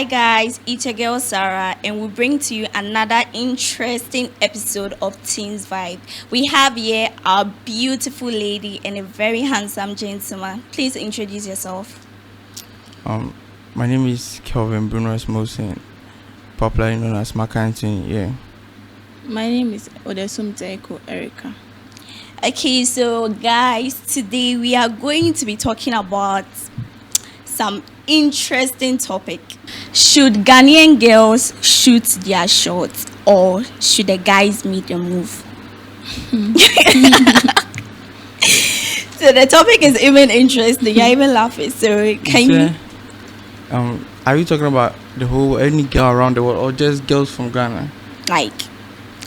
Hi guys, it's your girl Sarah, and we bring to you another interesting episode of Teens Vibe. We have here our beautiful lady and a very handsome gentleman. Please introduce yourself. Um, my name is Kelvin Bruno Mosen, popularly known as Makantin. Yeah. My name is Odesum Taiko Erica. Okay, so guys, today we are going to be talking about some interesting topic. Should Ghanaian girls shoot their shots or should the guys make the move? So the topic is even interesting. You're even laughing. So can you? Are you talking about the whole any girl around the world or just girls from Ghana? Like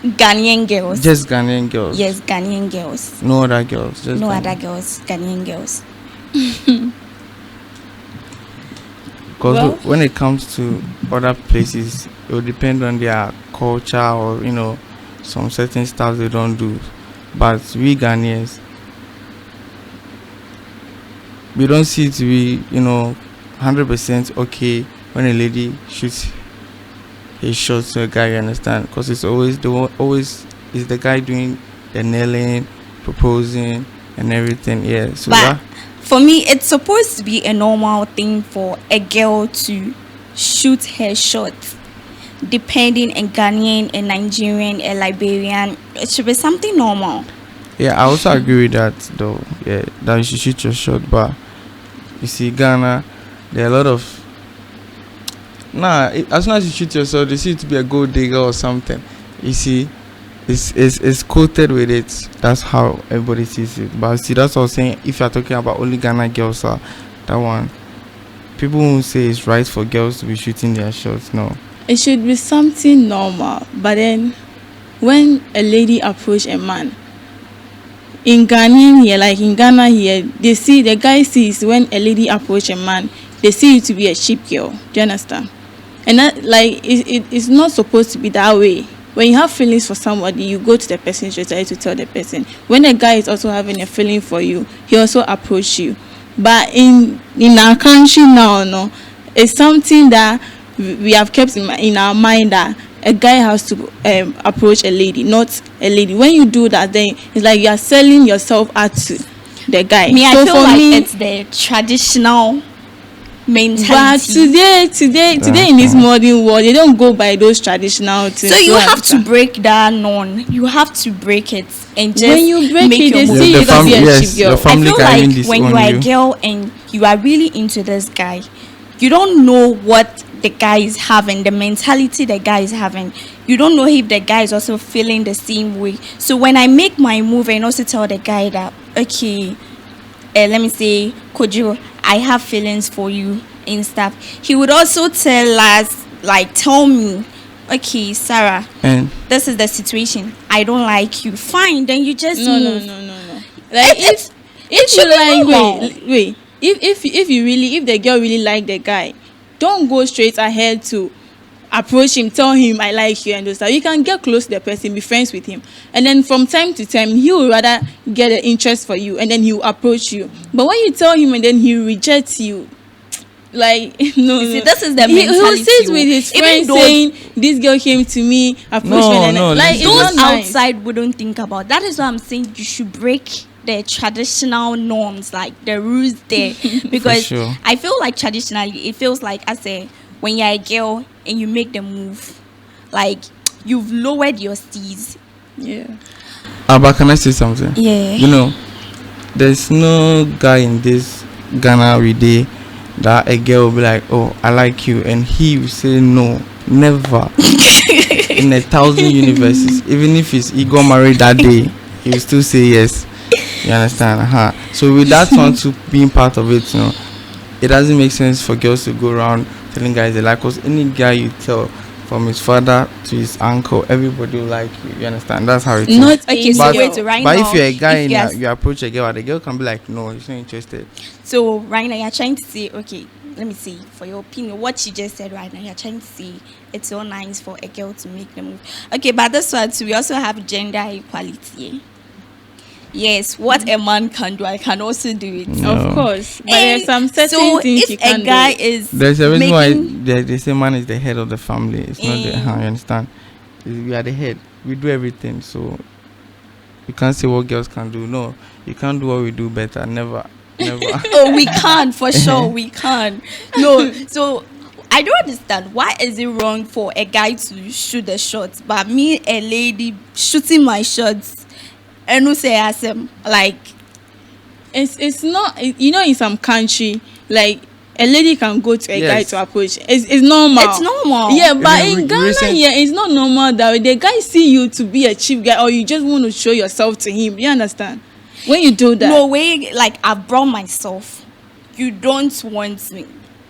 Ghanaian girls? Just Ghanaian girls. Yes, Ghanaian girls. No other girls. Just No Ghanaian. other girls. Ghanaian girls. Because when it comes to other places, it will depend on their culture or some certain stuff they don't do. But we Ghanaians, we don't see it to be 100% okay when a lady shoots his shot to a guy. You understand? Because it's always the guy doing the nailing, proposing, and everything. Yeah. So But for me, it's supposed to be a normal thing for a girl to shoot her shot. Depending a Ghanaian, a Nigerian, a Liberian, it should be something normal. yeah, I also agree with that though. Yeah, that you should shoot your shot. But you see, Ghana, there are a lot of as soon as you shoot yourself, they see it to be a gold digger or something. You see, it's coated with it. That's how everybody sees it. But see, that's what I was saying. If you're talking about only Ghana girls, that one, people won't say it's right for girls to be shooting their shots. No. It should be something normal, but then when a lady approach a man in Ghana here, like in Ghana here, the guy sees when a lady approach a man, they see you to be a cheap girl. Do you understand? And that it's not supposed to be that way. When you have feelings for somebody, you go to the person straight away to tell the person. When a guy is also having a feeling for you, he also approach you. But in our country now, no, it's something that we have kept in our mind that a guy has to approach a lady, not a lady. When you do that, then it's like you are selling yourself out to the guy. I feel like it's the traditional mentality. But today in this modern world, they don't go by those traditional things. So you have to break that norm. You have to break it and just when you break make it, your they move. see you to be a cheap girl. Your I family feel carrying like this when on you are you. a girl and you are really into this guy, you don't know what the guy is having, the mentality the guy is having. You don't know if the guy is also feeling the same way. So when I make my move and also tell the guy that, okay, let me say, Kojo, I have feelings for you and stuff, he would also tell me, okay, Sarah, And this is the situation. I don't like you. Fine, then you just No. move. Like It if should you be like normal. wait. If the girl really like the guy, don't go straight ahead to approach him, tell him I like you and those stuff. You can get close to the person, be friends with him, and then from time to time he will rather get an interest for you and then he will approach you. But when you tell him and then he rejects you, like no, See, this is the he will mentality. sit with his Even friends though saying this girl came to me, approached me, and No, like it's listen. those not nice. outside wouldn't think about. That is why I'm saying you should break the traditional norms, like the rules there, because sure. I feel like traditionally it feels like when you're a girl and you make the move, like you've lowered your steez. Yeah. but can I say something? Yeah. There's no guy in this Ghana we day that a girl will be like, oh, I like you, and he will say no, never. In 1,000 universes, even if he got married that day, he will still say yes. You understand? So with that one to being part of it, it doesn't make sense for girls to go around telling guys they like, because any guy you tell, from his father to his uncle, everybody will like you. You understand? That's how it is. Not Okay, a so But- wait, right But now, if you're a guy if and you approach a girl, the girl can be like, no, he's not interested. so right now you're trying to say, okay, let me see, for your opinion, what you just said right now, you're trying to say it's so nice for a girl to make the move. Okay, but this one too, we also have gender equality. yes, what a man can do, I can also do it. No. Of course, but there's some certain So things you if can a guy do. is There's a reason why making they say man is the head of the family. It's not the, Mm. you understand? We are the head. We do everything. So you can't say what girls can do. No, you can't do what we do better. Never, never. oh, we can't for sure, we can't. No, so I don't understand why is it wrong for a guy to shoot the shots, but me a lady shooting my shots and who say as like It's not, you know, in some country, like a lady can go to a guy Yes. to approach. It's normal. it's normal. Yeah, but Even in Ghana recent- here, it's not normal that the guy see you to be a cheap guy or you just want to show yourself to him. You understand? When you do that, No way, like I brought myself. You don't want me.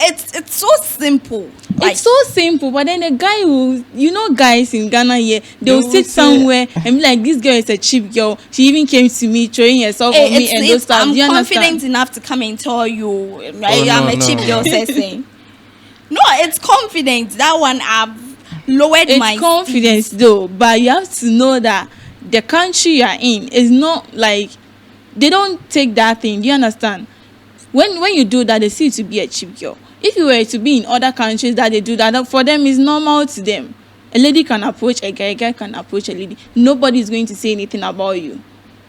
It's so simple. Like it's so simple. But then the guy will, you know, guys in Ghana here, they will will sit say- somewhere and be like, "This girl is a cheap girl. She even came to me, throwing herself on me and those stuff." I'm Do you confident understand? enough to come and tell you I'm no, a cheap no. girl saying. No, it's confidence. That one I've lowered It's my confidence though, but you have to know that the country you are in is not like they don't take that thing. Do you understand? When you do that, they see you to be a cheap girl. If you were to be in other countries that they do that, for them it's normal to them. A lady can approach a guy can approach a lady. Nobody is going to say anything about you.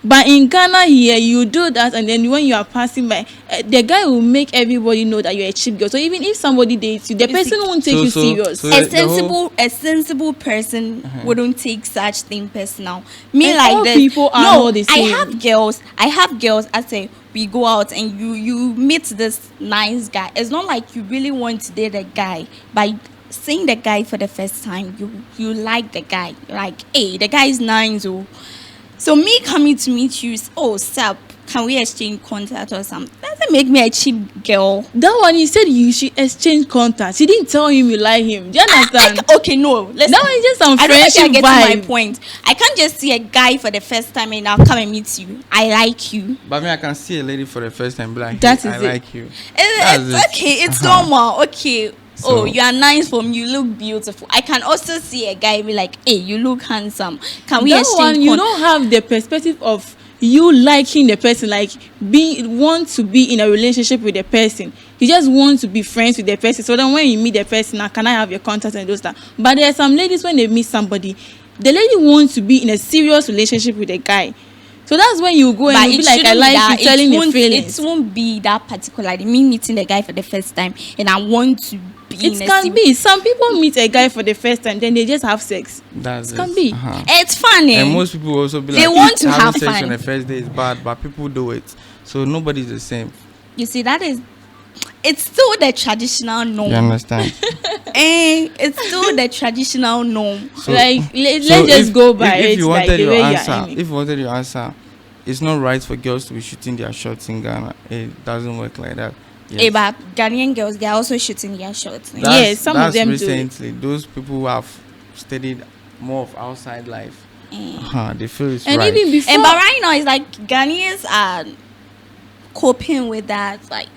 But in Ghana here, you do that, and then when you are passing by, the guy will make everybody know that you're a cheap girl. So even if somebody dates you, the see, person won't take so- you so- serious. so- a sensible person wouldn't take such thing personal. Me And like all this. people are no, not the I same. have girls. I say we go out and you meet this nice guy. It's not like you really want to date a guy by seeing the guy for the first time. You like the guy. You're like, hey, the guy is nice. Oh. So me coming to meet you, oh, sup, can we exchange contact or something? Doesn't make me a cheap girl. That one, you said you should exchange contacts. You didn't tell him you like him. Do you understand? Okay, no. Listen, That one is just some I don't think I friendship get to my vibe. point. I can't just see a guy for the first time and I'll come and meet you. I like you. But I can see a lady for the first time, be like, That hey, is I it. like you. It's That's it. okay. It's Uh-huh. normal. Okay. So- Oh, you are nice from you look beautiful. I can also see a guy be like, hey, you look handsome. Can we That exchange one, you con-" don't have the perspective of you liking the person, like want to be in a relationship with the person. You just want to be friends with the person. So then when you meet the person, now can I have your contact and those stuff? But there are some ladies when they meet somebody, the lady wants to be in a serious relationship with the guy. So that's when you go But and you it be like, I shouldn't be like that. you, telling It the won't- feelings. It won't be that particular. Like me meeting the guy for the first time and I want to be It in a can serious- be. Some people meet a guy for the first time, then they just have sex. That's It can it. be. Uh-huh. It's funny. And most people also be They like, want to having have sex fun. on the first day is bad, but people do it. So nobody's the same. You see, it's still the traditional norm. You understand? It's still the traditional norm. So- Like so let's just go by if it, you like wanted the your way you're answer, aiming. if you wanted your answer, it's not right for girls to be shooting their shots in Ghana. It doesn't work like that. Yes. Eh, but Ghanaian girls, they're also shooting their shots. eh? That's- Yes, some of that's them do it. recently. Those people who have studied more of outside life, they feel it's And right. even before, And but right now, it's like Ghanaians are coping with that, like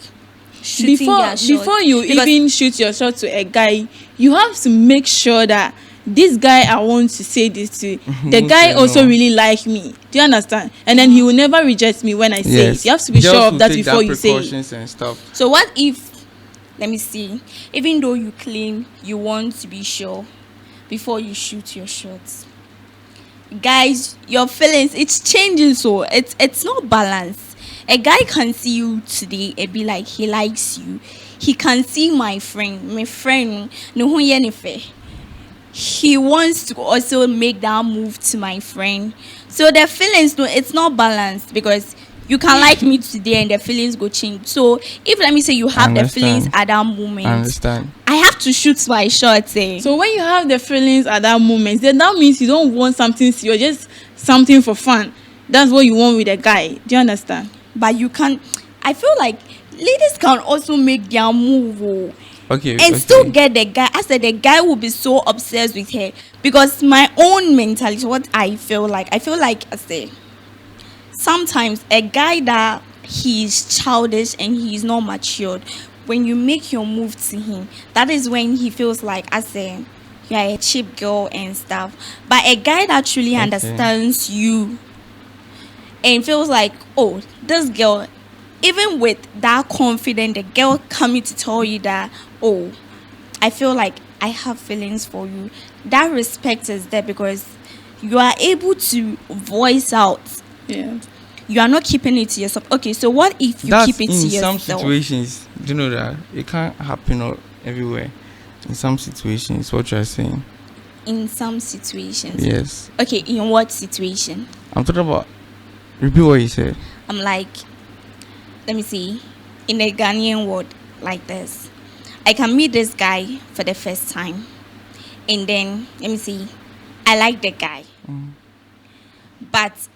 shooting before their shots. before you Because even shoot your shot to a guy, you have to make sure that this guy I want to say this to, the Won't guy say also no. really like me. Do you understand? And then he will never reject me when I say it. You have to be Girls sure of will that take before you say it. precautions and stuff. So what if, let me see, even though you claim you want to be sure before you shoot your shots, guys, your feelings, it's changing, so it's not balanced. A guy can see you today and be like he likes you. He can see my friend no ho yɛ ne fɛ. He wants to also make that move to my friend. So the feelings, no, it's not balanced because you can like me today and the feelings go change. So if let me say you have the Understand. feelings at that moment, I understand. I have to shoot my shot. Eh? So when you have the feelings at that moment, then that means you don't want something serious, just something for fun. That's what you want with a guy. Do you understand? But you can, I feel like ladies can also make their move. Oh. Okay. And still get the guy. I said the guy will be so obsessed with her because my own mentality, what I feel like I say sometimes a guy that he's childish and he's not matured, when you make your move to him, that is when he feels like I say you are a cheap girl and stuff. But a guy that truly Okay. understands you and feels like, oh, this girl, even with that confidence, the girl coming to tell you that, oh, I feel like I have feelings for you. That respect is there because you are able to voice out. Yeah. You are not keeping it to yourself. Okay, so what if you That's keep it to in some yourself? situations. Do you know that it can't happen everywhere? In some situations, what you're saying. In some situations. Yes. Okay, in what situation? I'm talking about. Repeat what you said. I'm like, let me see. In a Ghanaian word, like this. I can meet this guy for the first time. And then, let me see. I like the guy. But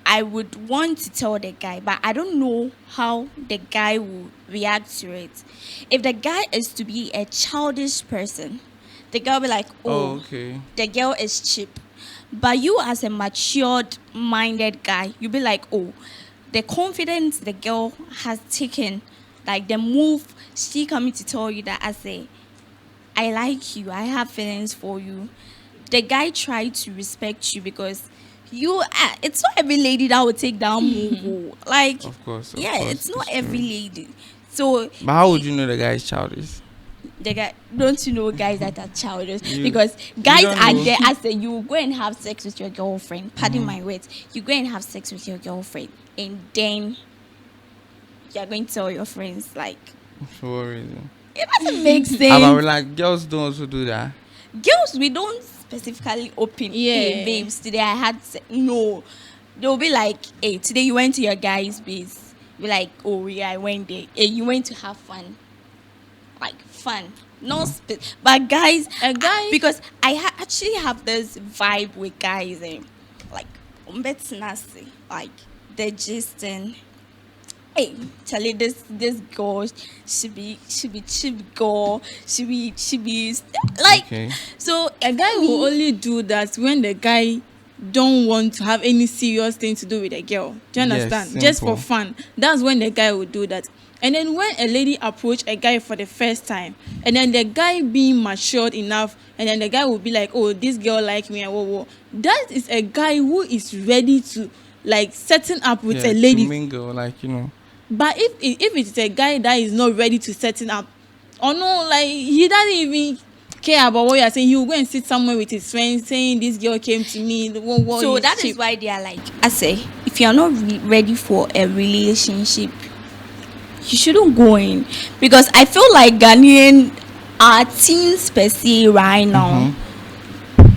I would want to tell the guy, but I don't know how the guy will react to it. If the guy is to be a childish person, the girl will be like, oh, Okay. the girl is cheap. But you as a matured minded guy, you'll be like, oh, the confidence the girl has taken, like the move she coming to tell you that I like you, I have feelings for you. The guy tried to respect you because it's not every lady that would take that move. Oh. Like, Of course. yeah, it's not every true. lady. So But how would you know the guy is childish? the guy, don't you know guys that are childish? You- Because guys don't are know. there as you go and have sex with your girlfriend. Pardon my words. You go and have sex with your girlfriend, and then you're going to tell your friends like For what reason? it doesn't make But sense. like girls don't also do that. Girls, we don't specifically open. Hey, Yeah. babes, today I had no. They'll be like, hey, today you went to your guy's base. Be like, oh yeah, I went there. Hey, you went to have fun. Like fun. No but guys, A guy- because I actually have this vibe with guys, like nasty, like the gist and hey, Charlie, this girl, she be cheap girl, she be like Okay. so A guy will only do that when the guy don't want to have any serious thing to do with a girl. Do you Yes, understand? Just simple. for fun. That's when the guy will do that. And then when a lady approach a guy for the first time, and then the guy being matured enough, and then the guy will be like, oh, this girl like me, and whoa. That is a guy who is ready to like setting up with Yeah, a lady. to mingle, like But if it's a guy that is not ready to setting up, or no, like he doesn't even care about what you are saying, he will go and sit somewhere with his friends saying this girl came to me. What so that is why they are like, I say, if you are not ready for a relationship, you shouldn't go in, because I feel like Ghanaian are teens per se right now.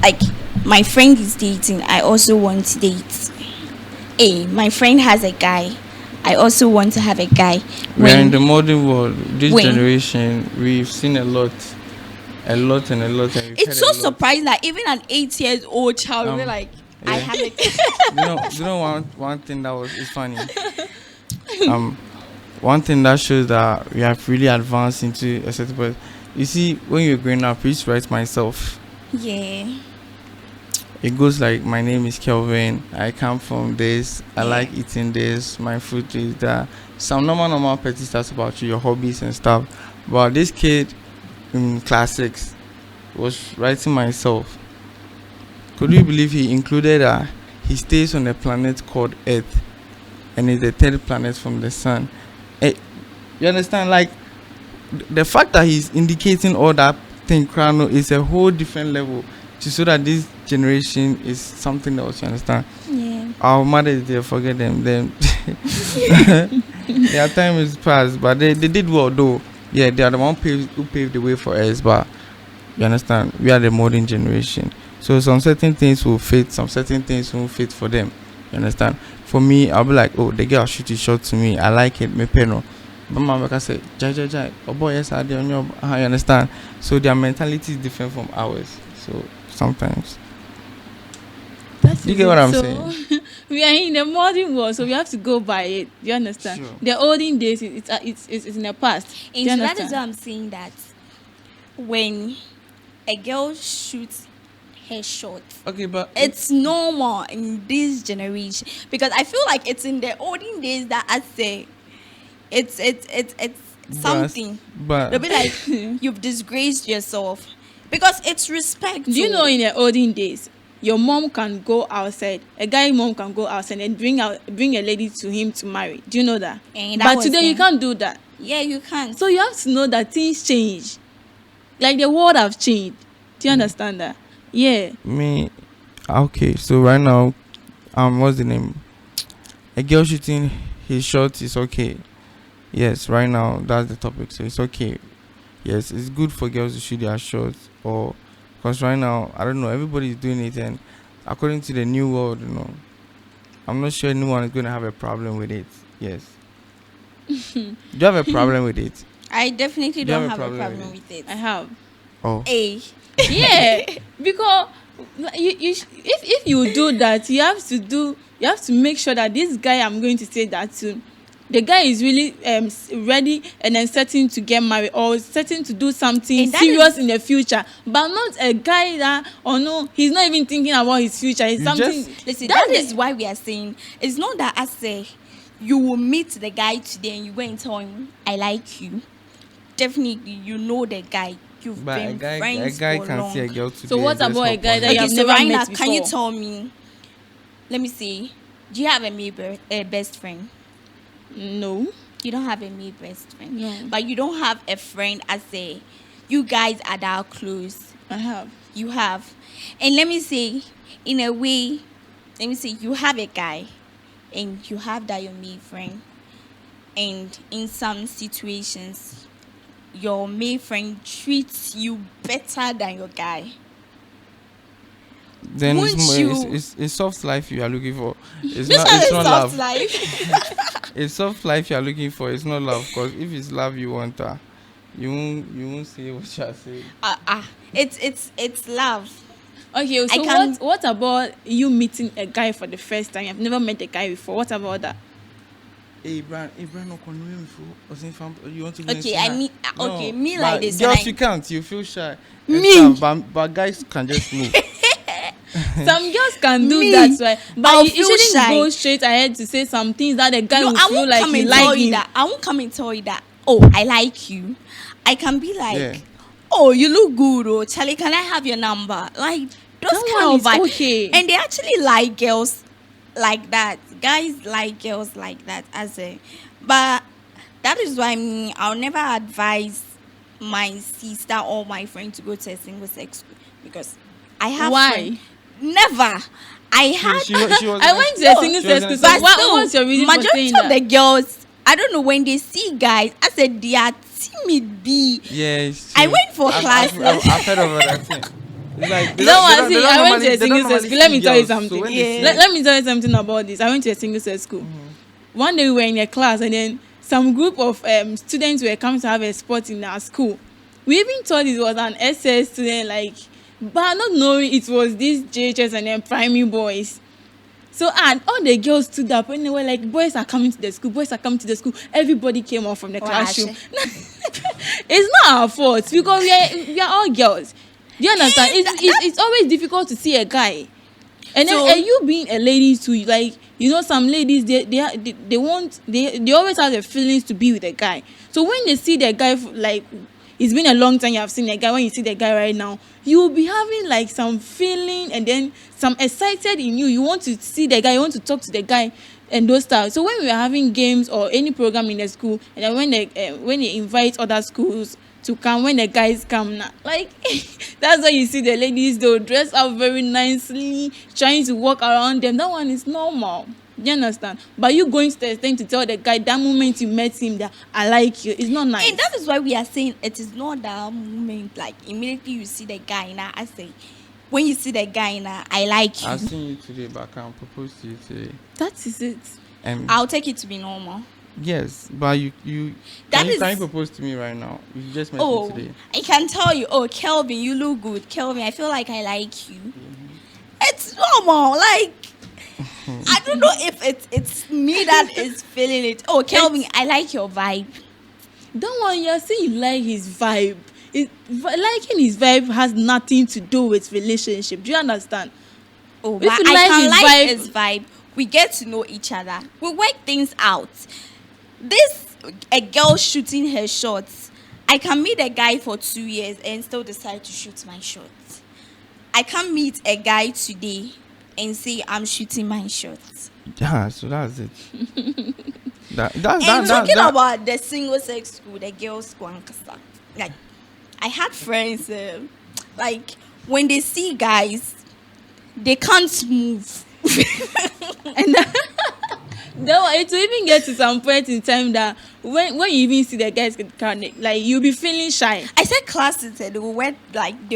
Like my friend is dating, I also want to date. Hey, my friend has a guy, I also want to have a guy. we are in the modern world. This when- generation, we've seen a lot. And we've It's heard so a lot. surprising that even an 8 years old child will be like, I yeah. have a You know one thing that is funny. One thing that shows that we have really advanced into a certain point. You see, when you're growing up, I used to write myself. yeah. It goes like, my name is Kelvin, I come from this, I Yeah. like eating this, my food is that. Some normal petty stuff about you, your hobbies and stuff. But this kid in class 6 was writing myself. Could you believe he included he stays on a planet called Earth and is the third planet from the sun? You understand? Like, the fact that he's indicating all that thing, Krano, is a whole different level to show that this generation is something else. You understand? Yeah. Our mothers, they forget them. Their time is past, but they did well though. Yeah, they are the one who paved the way for us. But you understand, we are the modern generation. So some certain things will fit, some certain things won't fit for them. You understand? For me, I'll be like, oh, the girl shoot it short to me. I like it. Me peno. But my can say, jai. Oh boy, yes, I did on your. You understand? So their mentality is different from ours. So sometimes. You get what I'm saying? We are in the modern world, so we have to go by it. Do you understand? Sure. The olden days, it's in the past. Do you And so that is understand? why I'm saying that when a girl shoots her shot, Okay, but it's normal in this generation, because I feel like it's in the olden days that I say it's something. But They'll be like, you've disgraced yourself, because it's respect. Do you too. know in the olden days, your mom can go outside, a guy mom can go outside and bring a lady to him to marry. Do you know that? And that But was today you then. can't do that. Yeah, you can't. So you have to know that things change. Like the world have changed. Do you understand that? Yeah. Me, okay. So right now, what's the name? A girl shooting his shot is okay. Yes, right now that's the topic. So it's okay. Yes, it's good for girls to shoot their shots, or because right now I don't know, everybody is doing it, and according to the new world, I'm not sure anyone is going to have a problem with it. Yes. Do you have a problem with it? I definitely Do you don't have a have a problem problem with with it. I have. Oh. A. Yeah. Because if you do that, you have to make sure that this guy I'm going to say that to, the guy is really ready and then certain to get married or certain to do something And that serious is- in the future, but not a guy that, or no, he's not even thinking about his future. It's You something. just- Listen, That's that is why we are saying it's not that I say you will meet the guy today and you go and tell him I like you. Definitely, you know the guy. You've But been a guy friends can for long. see a girl today. So what just about a hop guy on that it. you Okay, have so never right met now, can you before? tell me? Let me see. Do you have a male best friend? No. You don't have a male best friend. No. But you don't have a friend as a. You guys are that close. I have. You have, and let me say, in a way, let me say you have a guy, and you have that your male friend, and in some situations, your male friend treats you better than your guy. Then Won't you- it's soft life you are looking for. It's This not. one It's is not soft love. life. It's soft life you are looking for. It's not love. Because if it's love you want, you won't say what you are saying. It's love. Okay, so can- what about you meeting a guy for the first time? You've never met a guy before. What about that? Hey, Brian, no can know before. You want to go and Okay, say I hi? mean, No, okay, me but like this. Girls, and you can't. You feel shy. and Me? stuff, but guys can just move. Some girls can do Me, that, right? But I'll you feel shouldn't shy. go straight ahead to say some things that the guy No, will I feel won't like come you and like tell him. you that. I won't come and tell you that. Oh, I like you. I can be like, Yeah. oh, you look good. Oh, Charlie, can I have your number? Like those That kind one of is vibes. okay. And they actually like girls like that. Guys like girls like that as a. But that is why I'll never advise my sister or my friend to go to a single sex school because I have Why? friend- never. I had She was I went to a No, single she was sex in school. a So but what, still, what's your reason for majority saying of the that? girls, I don't know, when they see guys, I said they are timid B. Yes. I went for classes. I've heard of that thing. It's like they You know what? they See, don't I went to normally- a they don't single sex normally school. Let see me tell you girls, so something. when Yeah. they see- Let me tell you something about this. I went to a single sex school. One day we were in a class and then some group of students were coming to have a sport in our school. We even thought it was an SS student, like, but not knowing it was these JHS and then primary boys. So and all the girls stood up and they were like, boys are coming to the school, boys are coming to the school. Everybody came out from the Wow, classroom. It's not our fault because we are all girls. Do you understand? It's always difficult to see a guy. And then So- and you being a lady too, like, you know, some ladies they always have the feelings to be with a guy. So when they see the guy, like, it's been a long time you have seen a guy. When you see the guy right now, you will be having like some feeling and then some excited in you. You want to see the guy, you want to talk to the guy and those stuff. So when we are having games or any program in the school, and then when they invite other schools to come, when the guys come now, like that's why you see the ladies, they'll dress up very nicely, trying to walk around them. That one is normal. Do you understand? But you going to the extent to tell the guy that moment you met him that I like you, it's not nice. And that is why we are saying it is not that moment, like immediately you see the guy now. I say, when you see the guy now, I like you. I've seen you today, but I can't propose to you today. That is it. And I'll take it to be normal. yes, but you That can you is- propose to me right now? You just met Oh, me today. I can tell you. Oh, Kelvin, you look good. Kelvin, I feel like I like you. It's normal. Like I don't know if it's me that is feeling it. Oh, Kelvin, I like your vibe. That one you're saying you like his vibe. Liking his vibe has nothing to do with relationship. Do you understand? Oh, If but you I like can his like vibe- his vibe. We get to know each other. We work things out. This a girl shooting her shots. I can meet a guy for 2 years and still decide to shoot my shots. I can't meet a guy today and say I'm shooting my shots. Yeah, so that's it. And talking That. about the single sex school, the girls school, and stuff, like I had friends, like when they see guys, they can't move. And though it will even get to some point in time that when you even see the guys get connect, like you'll be feeling shy. I said classes, they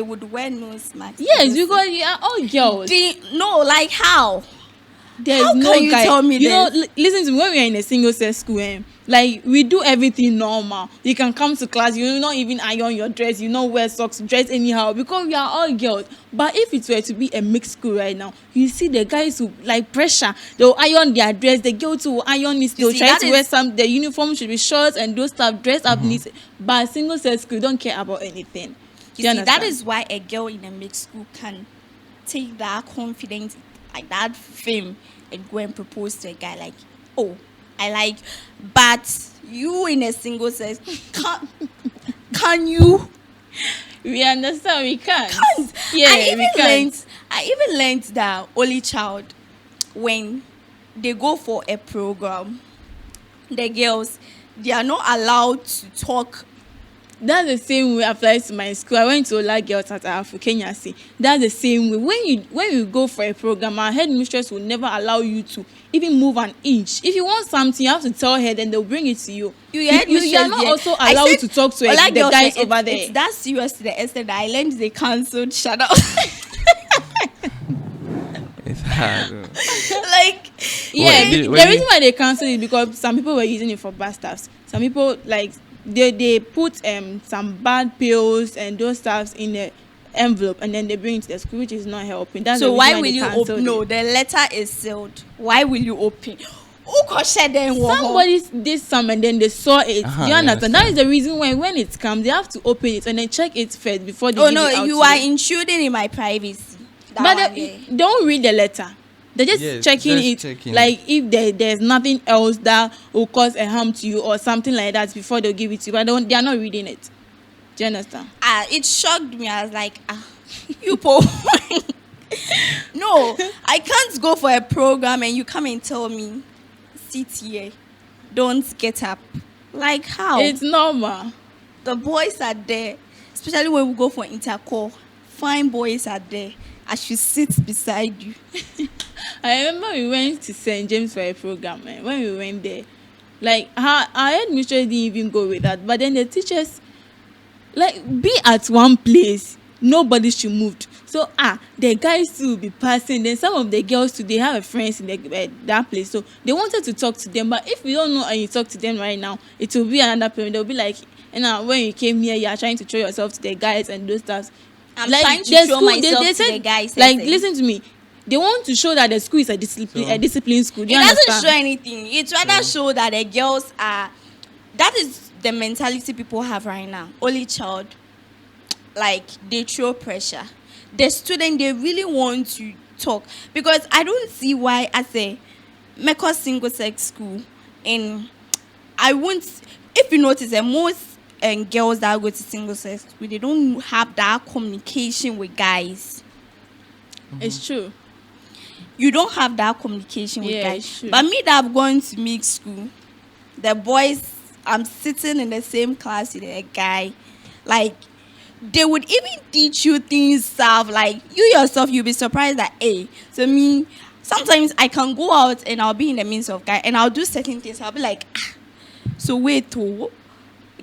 would wear nose masks. Yes, because you are all girls. No, like how? There's How no can you guy. tell me you know, this? listen to me. When we are in a single sex school, like we do everything normal. You can come to class, you will not even iron your dress, you not wear socks, dress anyhow because we are all girls. But if it were to be a mixed school right now, you see the guys who like pressure, they'll iron their dress, the girls who iron it, they'll see, try that to is- wear some, the uniform should be shorts and those stuff, dress up neat. But single sex school don't care about anything. Do You see, understand? that is why a girl in a mixed school can take that confidence, like that fame, and go and propose to a guy like, oh, I like. But you in a single sex, can you? We understand, we can't. Yeah, Yeah, we can't. I even learned that only child, when they go for a program, the girls, they are not allowed to talk. That's the same way applies to my school. I went to Ola Girls at Afro Kenya. See, that's the same way. When you go for a program, our headmistress will never allow you to even move an inch. If you want something, you have to tell her, then they'll bring it to you. You are not also allowed to talk to Ola the girls, guys it's, over there. It's that serious to the extent that I learned they cancelled. Shut up. It's hard. Like, Yeah, Wait, the when reason you- why they cancelled it because some people were using it for bad stuffs. Some people like they put some bad pills and those stuffs in the envelope and then they bring it to the school, which is not helping. That's the so reason why they will you cancelled open? No, it. the letter is sealed. Why will you open? Who could share them? Somebody did some and then they saw it. Uh-huh, You understand? yes, That is the reason why when it comes, they have to open it and then check it first before they Oh give no, it out you to are intruding in my privacy. That But one they there. don't read the letter. They're just Yes, checking just it, checking like if there's nothing else that will cause a harm to you or something like that before they'll give it to you. But they are not reading it. Do you understand? It shocked me. I was like, you po. No, I can't go for a program and you come and tell me, sit here, don't get up. Like how? It's normal. The boys are there, especially when we go for intercore. Fine boys are there. I should sit beside you. I remember we went to St. James for a program, and when we went there, like our headmistress didn't even go with that. But then the teachers, like, be at one place, nobody should move. So the guys too will be passing. Then some of the girls too, they have a friends in that place, so they wanted to talk to them. But if you don't know and you talk to them right now, it will be another problem. They'll be like, and when you came here, you are trying to show yourself to the guys and those stuff. I'm Like, trying to the show school, myself they to the said, guys. like, Sese. listen to me. They want to show that the school is a discipline school. Do It you doesn't understand? show anything. It's rather show that the girls are. That is the mentality people have right now. Only child, like they throw pressure. The student, they really want to talk because I don't see why as a Mecca single sex school, and I won't. If you notice, most girls that go to single sex school, they don't have that communication with guys. It's true. You don't have that communication with Yeah, guys. it's true. But me that I've gone to mixed school, the boys, I'm sitting in the same class with a guy, like they would even teach you things stuff like you yourself, you'll be surprised that so me, sometimes I can go out and I'll be in the midst of guy and I'll do certain things. I'll be like, so wait,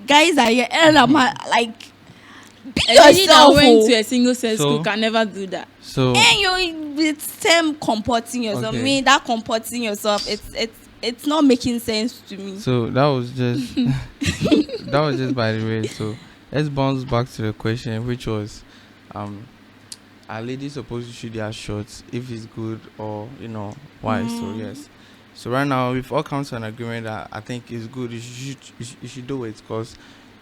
guys are here and I'm like, be A lady that yourself. went to a single sex So- school can never do that. So And you with them comporting yourself. Okay. Me that comporting yourself, it's not making sense to me. So that was just that was just by the way. So let's bounce back to the question, which was, are ladies supposed to shoot their shots if it's good or why? So yes. So right now we've all come to an agreement that I think it's good. You should do it because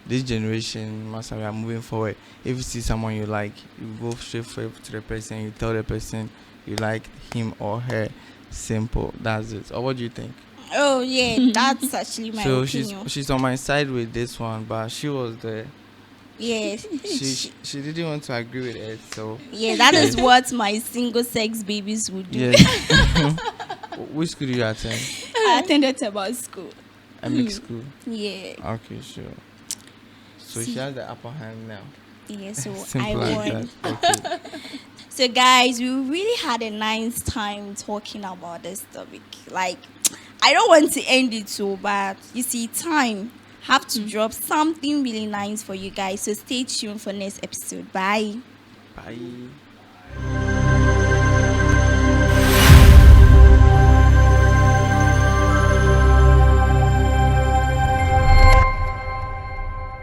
this generation, we are moving forward. If you see someone you like, you go straight to the person. You tell the person you like him or her. Simple. That's it. Or what do you think? Oh yeah, that's actually my So opinion. she's on my side with this one, but she was the Yes. She didn't want to agree with it, so Yeah, that is what my single sex babies would do. yes. Which school do you attend? I attended about school. A mixed school. Yeah. Okay, sure. So she has the upper hand now. Yeah, so I Simple as won. that. Okay. So guys, we really had a nice time talking about this topic. Like, I don't want to end it so, but you see, time have to drop something really nice for you guys. So stay tuned for next episode. Bye. Bye.